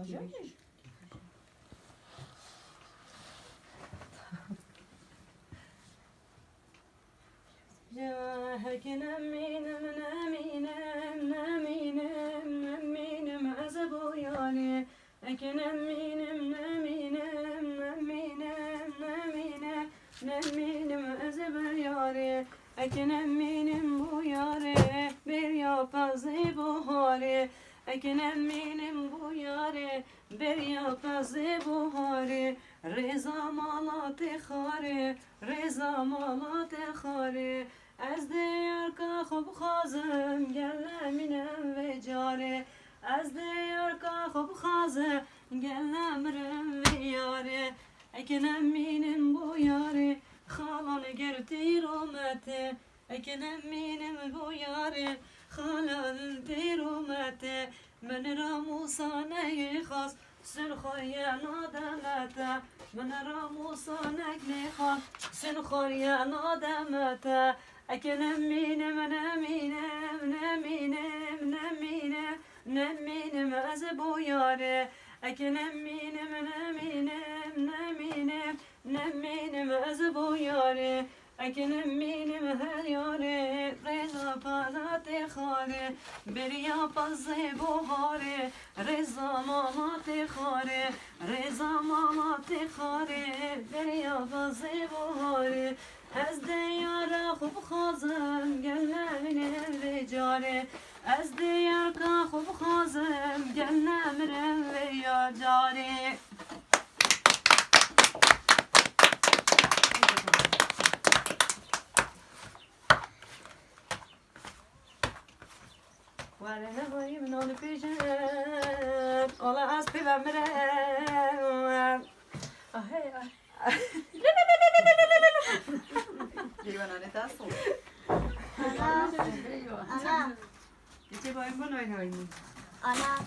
Güzelmiş. Hekinem minem neminem neminem neminem azabu yani. Hekinem minem neminem neminem neminem neminem azabu yani. Hekinem minem bu yare bir yapazı buhari. Hekinem minem bu yare bir yapazı buhari. Reza malatı khari, reza malatı khari. از دیار که خوب خازم گلمینم و جاره از دیار که خوب خازم گلمرم و یاره اکنم مینم بو یاره خالان گرتی رومته اکنم مینم بو یاره خالان دی رومته من راموسانه خاص سرخوی نادمته من راموسانه خاص سرخوی نادمته اکنم مینم نمینم نمینم نمینم نمینم از بو یاره اکنم مینم نمینم نمینم نمینم از بو یاره اکنم مینم هر یاره رضا پالات خاره بریا پازه بوهاره رضا مالات خاره رضا مالات خاره بریا پازه بوهاره از دیار خوب خازم گلمرم و جاره از دیار که خوب خازم گلمرم و یا جاره ولی نهایی منال پیشم اولا از پیوم برم آهی آهی Livanane taso. Ana, ana, Geçe bayım bana oynayın. ana.